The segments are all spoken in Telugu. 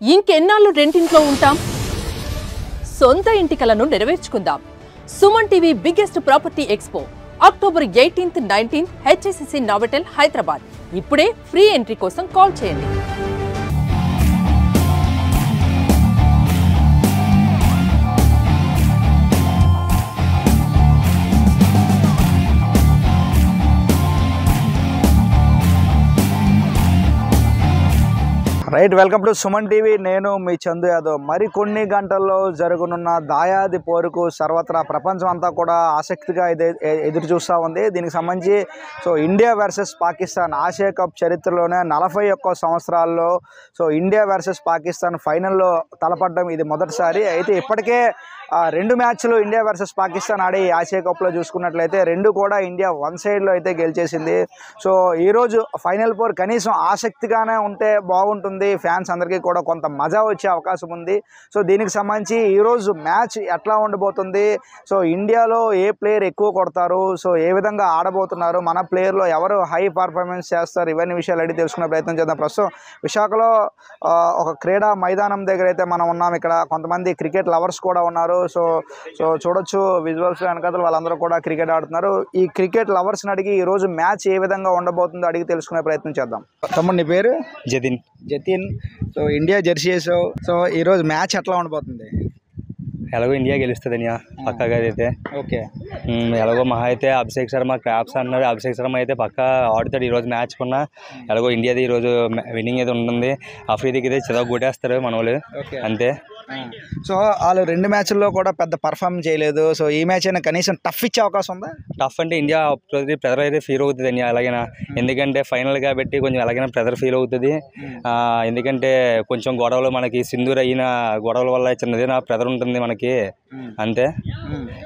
ఇంకెన్నాళ్ళు రెంటింట్లో ఉంటాం? సొంత ఇంటి కలను నెరవేర్చుకుందాం. Suman TV biggest property expo October 18th, 19th HSCC Novotel Hyderabad. ఇప్పుడే ఫ్రీ ఎంట్రీ కోసం కాల్ చేయండి. Right, welcome to Suman TV. నేను మీ చందు యాదవ్. మరికొన్ని గంటల్లో జరగనున్న దాయాది పోరుకు సర్వత్రా ప్రపంచం అంతా కూడా ఆసక్తిగా ఎదురు చూస్తూ ఉంది. దీనికి సంబంధించి India versus Pakistan Asia cup చరిత్రలోనే 41 సంవత్సరాల్లో ఇండియా వర్సెస్ పాకిస్తాన్ ఫైనల్లో తలపడడం ఇది మొదటిసారి. అయితే ఇప్పటికే 2 మ్యాచ్లు ఇండియా వర్సెస్ పాకిస్తాన్ ఆడి ఆసియా కప్లో చూసుకున్నట్లయితే 2 కూడా ఇండియా వన్ సైడ్లో అయితే గెలిచేసింది. ఈరోజు ఫైనల్ పోర్ కనీసం ఆసక్తిగానే ఉంటే బాగుంటుంది. ఫ్యాన్స్ అందరికీ కూడా కొంత మజా వచ్చే అవకాశం ఉంది. దీనికి సంబంధించి ఈరోజు మ్యాచ్ ఎట్లా ఉండబోతుంది, ఇండియాలో ఏ ప్లేయర్ ఎక్కువ కొడతారు, ఏ విధంగా ఆడబోతున్నారు, మన ప్లేయర్లో ఎవరు హై పర్ఫార్మెన్స్ చేస్తారు, ఇవన్నీ విషయాలు అడిగి తెలుసుకునే ప్రయత్నం చేద్దాం. ప్రస్తుతం విశాఖలో ఒక క్రీడా మైదానం దగ్గర అయితే మనం ఉన్నాం. ఇక్కడ కొంతమంది క్రికెట్ లవర్స్ కూడా ఉన్నారు. చూడొచ్చు విజువల్స్ వెనకాల వాళ్ళందరూ కూడా క్రికెట్ ఆడుతున్నారు. ఈ క్రికెట్ లవర్స్ని అడిగి ఈరోజు మ్యాచ్ ఏ విధంగా ఉండబోతుందో అడిగి తెలుసుకునే ప్రయత్నం చేద్దాం. తమ్ముడు, నీ పేరు? జతిన్. ఇండియా జెర్సీ వేసావు. ఈరోజు మ్యాచ్ ఎట్లా ఉండబోతుంది? ఎలాగో ఇండియా గెలుస్తుంది అనియా పక్కాగా అయితే. ఓకే, ఎలాగో మహా అయితే అభిషేక్ శర్మ క్రాప్స్ అన్నారు. అభిషేక్ శర్మ అయితే పక్కా ఆడుతాడు ఈరోజు మ్యాచ్ కున్నా. ఎలాగో ఇండియాది ఈరోజు విన్నింగ్ అయితే ఉంటుంది. అఫ్రీదికి అయితే చదవ కొట్టేస్తారు మన వాళ్ళు అంతే. వాళ్ళు 2 మ్యాచ్ల్లో కూడా పెద్ద పర్ఫార్మ్ చేయలేదు. ఈ మ్యాచ్ అయినా కనీసం టఫ్ ఇచ్చే అవకాశం ఉందా? టఫ్ అంటే ఇండియా ప్రెజర్ అయితే ఫీల్ అవుతుంది అని ఎలాగైనా. ఎందుకంటే ఫైనల్ కాబట్టి కొంచెం ఎలాగైనా ప్రెజర్ ఫీల్ అవుతుంది. ఎందుకంటే కొంచెం గొడవలు మనకి సింధూర్ అయిన గొడవల వల్ల చిన్నది నా ప్రెజర్ ఉంటుంది మనకి అంతే.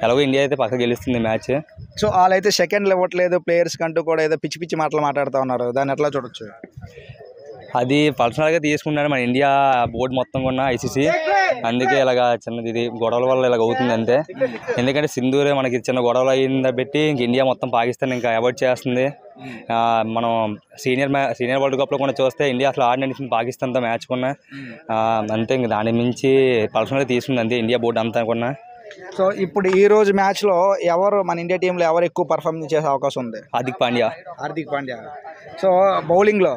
ఎలాగో ఇండియా అయితే పక్క గెలుస్తుంది మ్యాచ్. వాళ్ళైతే సెకండ్లు ఇవ్వట్లేదు ప్లేయర్స్ కంటూ కూడా ఏదో పిచ్చి పిచ్చి మాటలు మాట్లాడుతూ ఉన్నారు. దాన్ని ఎట్లా చూడొచ్చు? అది పర్సనల్గా తీసుకున్నాడు మన ఇండియా బోర్డు మొత్తం కూడా ఐసీసీ. అందుకే ఇలాగా చిన్నది ఇది గొడవల వల్ల ఇలాగ అవుతుంది అంతే. ఎందుకంటే సింధూరే మనకి చిన్న గొడవలు అయింది బట్టి ఇంక ఇండియా మొత్తం పాకిస్తాన్ ఇంకా అవాయిడ్ చేస్తుంది. మనం సీనియర్ వరల్డ్ కప్లో కూడా చూస్తే ఇండియా అసలు ఆడిన పాకిస్తాన్తో మ్యాచ్ కొన్నా అంతే. ఇంక దాని మించి పర్సనల్గా తీసుకుంది అంతే ఇండియా బోర్డు అంతా కొన్నా. ఇప్పుడు ఈ రోజు మ్యాచ్లో ఎవరు మన ఇండియా టీంలో ఎవరు ఎక్కువ పర్ఫార్మెన్స్ చేసే అవకాశం ఉంది? హార్దిక్ పాండ్యా. బౌలింగ్లో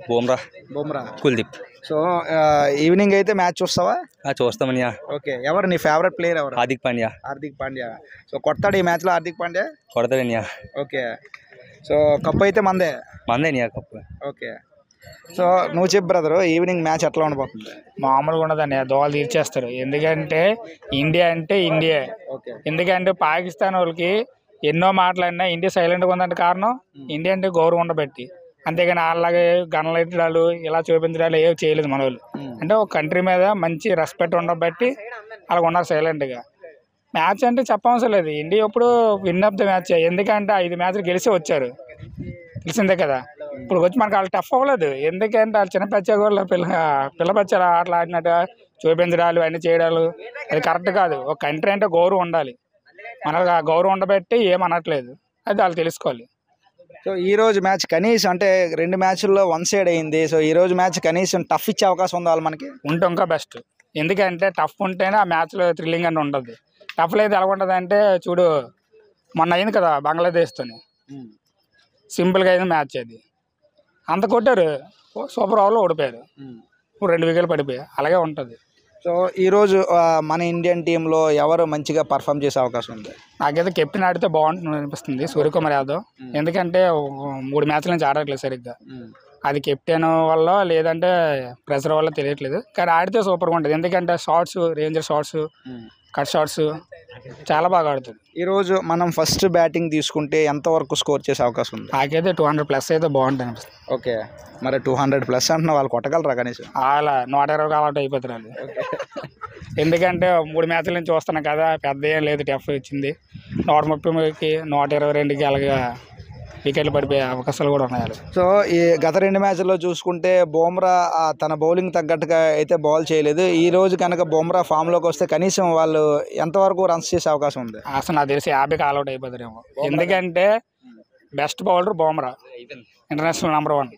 బుమ్రా, కుల్దీప్. ఈవినింగ్ అయితే మ్యాచ్ చూస్తావా? చూస్తామనియా. ఓకే, ఎవరు నీ ఫేవరెట్ ప్లేయర్? ఎవరు? హార్దిక్ పాండ్యా. కొడతాడు ఈ మ్యాచ్లో హార్దిక్ పాండ్యా? కొడతాడనియా. ఓకే, కప్పు అయితే మందేనియా కప్పు. ఓకే, నువ్వు చెప్పు బ్రదరు, ఈవినింగ్ మ్యాచ్ ఎట్లా ఉండబోతుంది? మామూలుగా ఉండదండి, దోవలు తీర్చేస్తారు. ఎందుకంటే ఇండియా అంటే ఇండియా. ఎందుకంటే పాకిస్తాన్ వాళ్ళకి ఎన్నో మాటలన్నా ఇండియా సైలెంట్గా ఉందంటే కారణం ఇండియా అంటే గౌరవం ఉండబట్టి. అంతేగాని అలాగే గణలెట్టడాలు ఇలా చూపించడాలు ఏవి చేయలేదు మన వాళ్ళు. అంటే ఒక కంట్రీ మీద మంచి రెస్పెక్ట్ ఉండబట్టి అలా ఉన్నారు సైలెంట్గా. మ్యాచ్ అంటే చెప్పవసరం లేదు, ఇండియా ఇప్పుడు విన్ ఆఫ్ ద మ్యాచ్. ఎందుకంటే 5 మ్యాచ్లు గెలిచి వచ్చారు, తెలిసిందే కదా. ఇప్పుడు వచ్చి మనకు వాళ్ళు టఫ్ అవ్వలేదు. ఎందుకంటే వాళ్ళు చిన్న పచ్చగోళ్ళు పిల్ల పచ్చలు ఆటలు ఆడినట్టు చూపించడాలు అన్నీ చేయడాలు అది కరెక్ట్ కాదు. ఒక కంట్రీ అంటే గౌరవం ఉండాలి, మనకు ఆ గౌరవం ఉండబట్టి ఏమనట్లేదు, అది వాళ్ళు తెలుసుకోవాలి. ఈ రోజు మ్యాచ్ కనీసం అంటే 2 మ్యాచ్ల్లో వన్ సైడ్ అయింది. ఈ రోజు మ్యాచ్ కనీసం టఫ్ ఇచ్చే అవకాశం ఉందా మనకి? ఉంటే ఇంకా బెస్ట్. ఎందుకంటే టఫ్ ఉంటేనే ఆ మ్యాచ్లో థ్రిల్లింగ్ అని ఉంటుంది. టఫ్ లేదు ఎలా ఉంటుంది అంటే చూడు, మొన్న అయింది కదా బంగ్లాదేశ్తోని, సింపుల్గా అయింది మ్యాచ్. అది అంత కొట్టారు, సూపర్ ఓవర్లో ఓడిపోయారు, ఇప్పుడు 2 వికెట్లు పడిపోయాయి. అలాగే ఉంటుంది. ఈరోజు మన ఇండియన్ టీంలో ఎవరు మంచిగా పర్ఫామ్ చేసే అవకాశం ఉంది? నాకైతే కెప్టెన్ ఆడితే బాగుంటుంది అనిపిస్తుంది, సూర్యకుమార్ యాదవ్. ఎందుకంటే 3 మ్యాచ్ల నుంచి ఆడట్లేదు సరిగ్గా. అది కెప్టెన్ వల్ల లేదంటే ప్రెషర్ వల్ల తెలియట్లేదు, కానీ ఆడితే సూపర్గా ఉంటుంది. ఎందుకంటే shorts, ranger shorts, cut shorts చాలా బాగా ఆడుతుంది. ఈరోజు మనం ఫస్ట్ బ్యాటింగ్ తీసుకుంటే ఎంతవరకు స్కోర్ చేసే అవకాశం ఉంది? నాకైతే 200+ అయితే బాగుంటుంది అనిపిస్తుంది. ఓకే, మరి 200+ అంటున్నా, వాళ్ళు కొట్టగలరా కనీసం? అలా 120 అలవాటు అయిపోతున్నారు. ఎందుకంటే 3 మ్యాచ్ల నుంచి చూస్తున్నాం కదా, పెద్ద ఏం లేదు, టఫ్ ఇచ్చింది. 130కి 122కి అలాగా వికెట్లు పడిపోయే అవకాశాలు కూడా ఉన్నాయి. ఈ గత 2 మ్యాచ్ల్లో చూసుకుంటే బుమ్రా తన బౌలింగ్ తగ్గట్టుగా అయితే బాల్ చేయలేదు. ఈ రోజు కనుక బుమ్రా ఫామ్లోకి వస్తే కనీసం వాళ్ళు ఎంతవరకు రన్స్ చేసే అవకాశం ఉంది? అసలు నాకు తెలిసి 50కి ఆల్అౌట్ అయిపోతారేమో. ఎందుకంటే best bowler Bumrah, international number 1.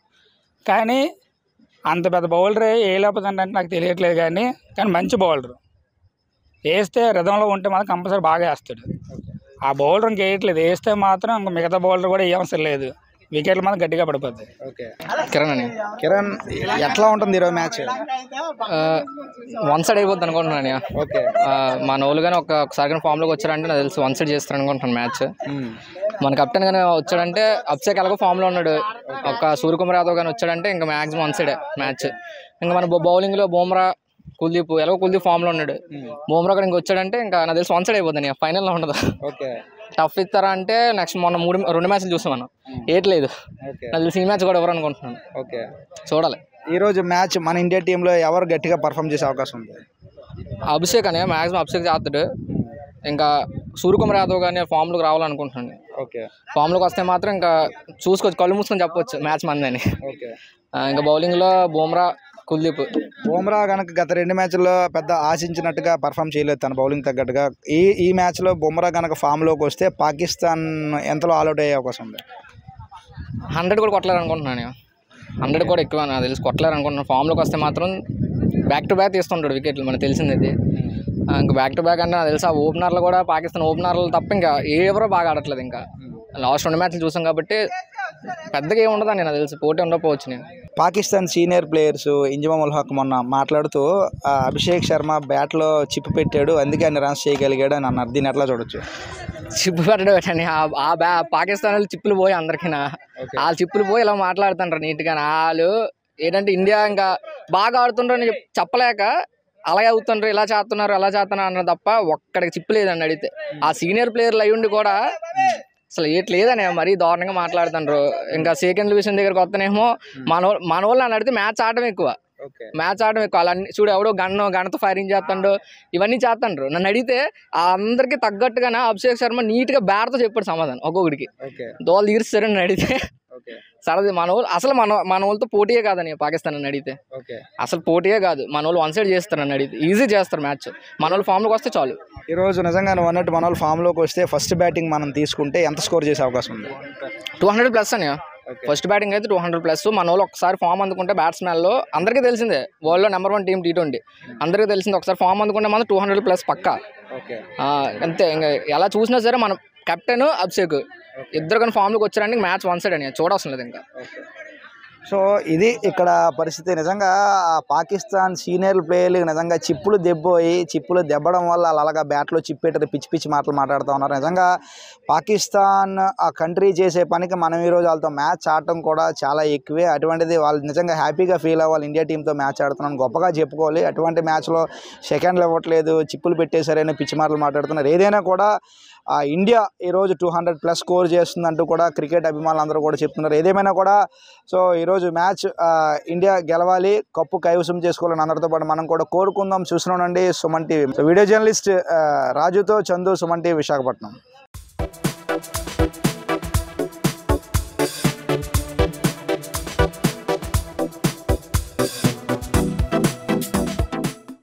కానీ అంత పెద్ద బౌలర్ వేయలేకపోతుందంటే నాకు తెలియట్లేదు, కానీ మంచి బౌలర్. వేస్తే రిధంలో ఉంటే మాత్రం కంపల్సరీ బాగా వేస్తాడు. ఆ బౌలర్ ఇంక వేయట్లేదు, వేస్తే మాత్రం ఇంక మిగతా బౌలర్ కూడా ఏ అవసరం లేదు, వికెట్లు మాత్రం గట్టిగా పడిపోతాయి. కిరణ్ అని. కిరణ్, ఎట్లా ఉంటుంది ఈరోజు మ్యాచ్? వన్ సైడ్ అయిపోద్ది అనుకుంటున్నాను. ఓకే, మన వాళ్ళు కానీ ఒకసారి ఫామ్లోకి వచ్చారంటే నాకు తెలిసి వన్ సైడ్ చేస్తారు అనుకుంటున్నాను మ్యాచ్. మన కెప్టెన్ కానీ వచ్చాడంటే అభిషేక్ ఎలాగో ఫామ్లో ఉన్నాడు, ఒక సూర్యకుమార్ యాదవ్ కానీ వచ్చాడంటే ఇంకా మ్యాక్సిమం వన్ సైడే మ్యాచ్. ఇంకా మన బౌలింగ్లో బుమ్రా, కుల్దీప్ ఎలాగో కుల్దీప్ ఫామ్లో ఉన్నాడు, బుమ్రా కూడా ఇంకా వచ్చాడంటే ఇంకా నాకు తెలిసి వన్ సైడ్ అయిపోతుంది, ఫైనల్లో ఉండదు. ఓకే, టఫ్ ఇస్తారా అంటే నెక్స్ట్ మొన్న 2 మ్యాచ్లు చూసాం మనం, ఏట్లేదు. నాకు తెలిసి ఈ మ్యాచ్ కూడా ఎవరు అనుకుంటున్నాను. ఓకే, చూడాలి. ఈరోజు మ్యాచ్ మన ఇండియా టీంలో ఎవరు గట్టిగా పర్ఫామ్ చేసే అవకాశం ఉంది? అభిషేక్ అనే మ్యాక్సిమం అభిషేక్ చేస్తాడు. ఇంకా సూర్యకుమార్ యాదవ్ కానీ ఫామ్లోకి రావాలనుకుంటున్నాను. ఓకే, ఫామ్లోకి వస్తే మాత్రం ఇంకా చూసుకోవచ్చు, కళ్ళు మూసుకొని చెప్పొచ్చు మ్యాచ్ మందని. ఓకే, ఇంకా బౌలింగ్లో బుమ్రా, కుల్దీప్. బుమ్రా కనుక గత 2 మ్యాచ్ల్లో పెద్ద ఆశించినట్టుగా పర్ఫామ్ చేయలేదు తన బౌలింగ్ తగ్గట్టుగా. ఈ మ్యాచ్లో బుమ్రా కనుక ఫామ్లోకి వస్తే పాకిస్తాన్ ఎంతలో ఆల్అౌట్ అయ్యే అవకాశం ఉంది? 100 కూడా కొట్టలేరు అనుకుంటున్నాను. 100 కూడా ఎక్కువ నాకు తెలిసి కొట్టలేరు అనుకుంటున్నాను. ఫామ్లోకి వస్తే మాత్రం బ్యాక్ టు బ్యాక్ తీస్తుంటాడు వికెట్లు, మనకు తెలిసింది అది. ఇంకా బ్యాక్ టు బ్యాక్ అంటే నాకు తెలిసి ఆ ఓపెనర్లు కూడా పాకిస్తాన్ ఓపెనర్లు తప్ప ఇంకా ఎవరో బాగా ఆడట్లేదు. ఇంకా లాస్ట్ 2 మ్యాచ్లు చూసాం కాబట్టి పెద్దగా ఏమి ఉండదని నాకు తెలిసి, పోటీ ఉండకపోవచ్చు. నేను పాకిస్తాన్ సీనియర్ ప్లేయర్స్ ఇంజమామ్ ఉల్ హక్ మొన్న మాట్లాడుతూ అభిషేక్ శర్మ బ్యాట్లో చిప్ పెట్టాడు, అందుకే ఆయన రన్స్ చేయగలిగాడు అని అన్నారు. దీన్ని ఎట్లా చూడొచ్చు? చిప్పు పెట్టడం పెట్టండి, పాకిస్తాన్ వాళ్ళు చిప్పులు పోయి అందరికీ వాళ్ళు చిప్పులు పోయి ఇలా మాట్లాడుతుంటారు నీట్గా. వాళ్ళు ఏంటంటే ఇండియా ఇంకా బాగా ఆడుతుంటారని చెప్పలేక అలాగే అవుతుంటారు, ఇలా చేస్తున్నారు అలా చేస్తున్నారు అన్నారు తప్ప ఒక్కడికి చిప్పు లేదని అడిగితే. ఆ సీనియర్ ప్లేయర్లు అయ్యుండి కూడా అసలు ఏట్లేదని మరీ దారుణంగా మాట్లాడుతుండ్రు. ఇంకా సెకండ్ విషయం దగ్గరకు వస్తేనేమో మన వాళ్ళు అని అడిగితే మ్యాచ్ ఆడటం ఎక్కువ, అలా చూడు ఎవడో గన్తో ఫైరింగ్ చేస్తాడు, ఇవన్నీ చేస్తాండ్రు. నన్ను అడిగితే అందరికీ తగ్గట్టుగానే అభిషేక్ శర్మ నీట్గా బ్యాట్తో చెప్పాడు సమాధానం ఒక్కొక్కడికి. దోలు తీరుస్తారు అని అడిగితే సరది మన వాళ్ళు అసలు మన వాళ్ళతో పోటీయే కాదని పాకిస్తాన్ అని అడిగితే అసలు పోటీయే కాదు. మన వాళ్ళు వన్ సైడ్ చేస్తారని అడిగితే ఈజీ చేస్తారు మ్యాచ్. మన వాళ్ళు ఫామ్లోకి వస్తే చాలు. ఈరోజు నిజంగా నువ్వు అన్నట్టు మన వాళ్ళు ఫామ్లోకి వస్తే ఫస్ట్ బ్యాటింగ్ మనం తీసుకుంటే ఎంత స్కోర్ చేసే అవకాశం ఉంది? 200+ అని. ఫస్ట్ బ్యాటింగ్ అయితే 200+. మన వాళ్ళు ఒకసారి ఫామ్ అందుకుంటే బ్యాట్స్మెన్లో అందరికీ తెలిసిందే, వరల్డ్లో నెంబర్ 1 టీం T20 అందరికీ తెలిసిందే. ఒకసారి ఫామ్ అందుకుంటే మనం 200+ పక్కా. అంతే. ఇంకా ఎలా చూసినా సరే మన కెప్టెన్ అభిషేక్ ఇద్దరు కానీ ఫామ్లోకి వచ్చారంటే మ్యాచ్ వన్ సైడ్ అని చూడవలసిన లేదు ఇంకా. సో ఇది ఇక్కడ పరిస్థితి. నిజంగా పాకిస్తాన్ సీనియర్ ప్లేయర్లు నిజంగా చిప్పులు దెబ్బడం వల్ల అలాగా బ్యాట్లో చిప్పెట్టి పిచ్చి మాటలు మాట్లాడుతూ ఉన్నారు. నిజంగా పాకిస్తాన్ ఆ కంట్రీ చేసే పనికి మనం ఈరోజు వాళ్ళతో మ్యాచ్ ఆడటం కూడా చాలా ఎక్కువే. అటువంటిది వాళ్ళు నిజంగా హ్యాపీగా ఫీల్ అవ్వాలి, ఇండియా టీంతో మ్యాచ్ ఆడుతున్నాను గొప్పగా చెప్పుకోవాలి. అటువంటి మ్యాచ్లో సెకండ్లు ఇవ్వట్లేదు, చిప్పులు పెట్టేశారని పిచ్చి మాటలు మాట్లాడుతున్నారు. ఏదైనా కూడా ఇండియా ఈరోజు 200+ స్కోర్ చేస్తుందంటూ కూడా క్రికెట్ అభిమానులు అందరూ కూడా చెప్తున్నారు. ఏదేమైనా కూడా సో ఈరోజు మ్యాచ్ ఇండియా గెలవాలి, కప్పు కైవసం చేసుకోవాలని అందరితో పాటు మనం కూడా కోరుకుందాం. చూస్తున్నానండి సుమన్ టీవీ. వీడియో జర్నలిస్ట్ రాజుతో చందు, సుమన్ టీవీ, విశాఖపట్నం.